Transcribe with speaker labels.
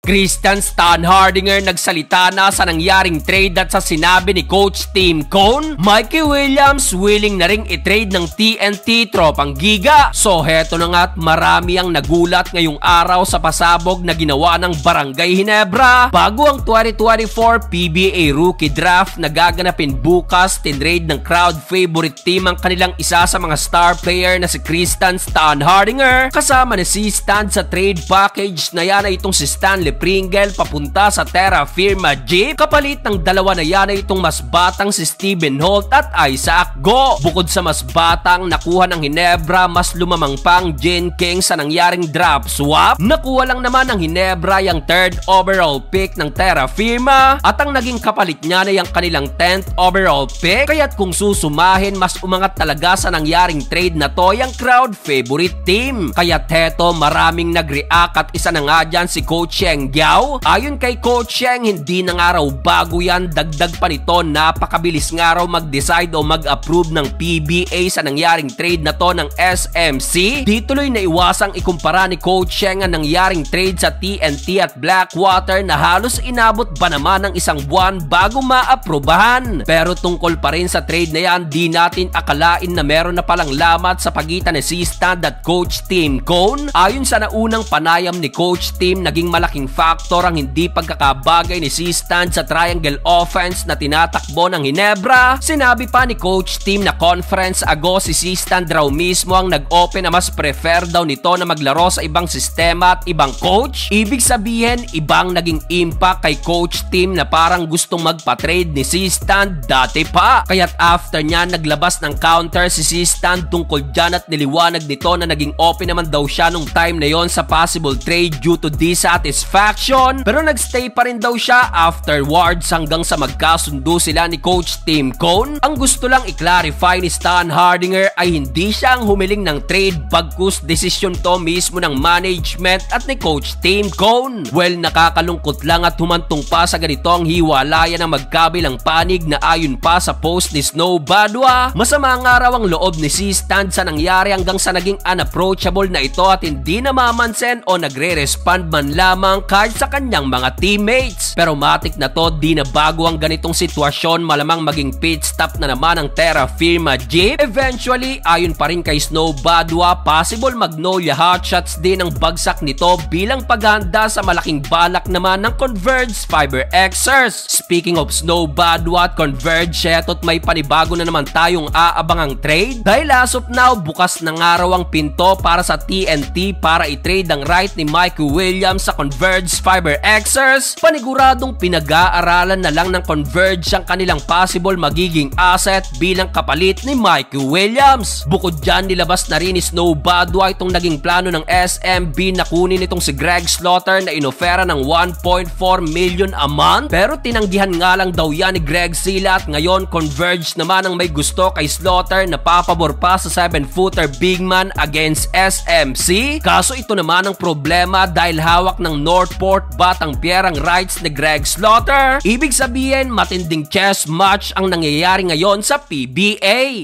Speaker 1: Christian Stan Hardinger nagsalita na sa nangyaring trade at sa sinabi ni Coach Tim Cone, Mikey Williams willing na ring i-trade ng TNT tropang Giga. So heto na nga at marami ang nagulat ngayong araw sa pasabog na ginawa ng Barangay Ginebra bago ang 2024 PBA Rookie Draft na gaganapin bukas. Tinrade ng crowd favorite team ang kanilang isa sa mga star player na si Christian Stan Hardinger. Kasama na si Stan sa trade package na yan ay itong si Stanley Pringle papunta sa Terra Firma Jeep. Kapalit ng dalawa na yan ay itong mas batang si Stephen Holt at Isaac Go. Bukod sa mas batang, nakuha ng Ginebra mas lumamang pang Jin King sa nangyaring draft swap. Nakuha lang naman ng Ginebra yung 3rd overall pick ng Terra Firma at ang naging kapalit niya na yung kanilang 10th overall pick. Kaya't kung susumahin, mas umangat talaga sa nangyaring trade na to yung crowd favorite team. Kaya't heto maraming nag-react at isa na nga dyan si Coach Cheng Giao. Ayon kay Coach Cheng, hindi na nga raw bago yan, dagdag pa nito, napakabilis nga raw mag-decide o mag-approve ng PBA sa nangyaring trade na to ng SMC. Di tuloy na iwasang ikumpara ni Coach Cheng ang nangyaring trade sa TNT at Blackwater na halos inabot ba naman ng isang buwan bago maaprobahan. Pero tungkol pa rin sa trade na yan, di natin akalain na meron na palang lamat sa pagitan ni si Stan at Coach Tim Cone. Ayon sa naunang panayam ni Coach Tim, naging malaking factor ang hindi pagkakabagay ni si Stan sa triangle offense na tinatakbo ng Ginebra. Sinabi pa ni Coach Tim na conference ago si Stan raw mismo ang nag-open na mas prefer daw nito na maglaro sa ibang sistema at ibang coach. Ibig sabihin, ibang naging impact kay Coach Tim na parang gustong magpa-trade ni si Stan dati pa. Kaya't after niya naglabas ng counter si Stan tungkol dyan at niliwanag nito na naging open naman daw siya nung time na yon sa possible trade due to dissatisfaction, pero nagstay pa rin daw siya afterwards hanggang sa magkasundo sila ni Coach Tim Cone. Ang gusto lang i-clarify ni Stan Hardinger ay hindi siya ang humiling ng trade, bagkus desisyon to mismo ng management at ni Coach Tim Cone. Well, nakakalungkot lang at humantong pa sa ganito ang hiwalayan ng magkabilang panig na ayon pa sa post ni Snow Badwa, masama nga raw ang loob ni si Stan sa nangyari hanggang sa naging unapproachable na ito at hindi namamansin o nagre-respond man lamang kahit sa kanyang mga teammates. Pero matik na to, di na bago ang ganitong sitwasyon, malamang maging pit stop na naman ang Terra Firma Jeep. Eventually, ayon pa rin kay Snow Badwa, possible Magnolia hotshots din ang bagsak nito bilang paghahanda sa malaking balak naman ng Converge Fiber Xers. Speaking of Snow Badwa at Converge, eto't may panibago na naman tayong aabangang trade dahil as of now, bukas na nga raw ang pinto para sa TNT para i-trade ang right ni Mikey Williams sa Converge Fiber Xers. Paniguradong pinag-aaralan na lang ng Converge ang kanilang possible magiging asset bilang kapalit ni Mikey Williams. Bukod dyan, nilabas na rin ni Snow Badwa itong naging plano ng SMB na kunin itong si Greg Slaughter na inofera ng 1.4 million a month, pero tinanggihan nga lang daw yan ni Greg Sila at ngayon Converge naman ang may gusto kay Slaughter na papabor pa sa 7-footer big man against SMC. Kaso ito naman ang problema dahil hawak ng Northport Batang Pierre ang rights ni Greg Slaughter. Ibig sabihin, matinding chess match ang nangyayari ngayon sa PBA.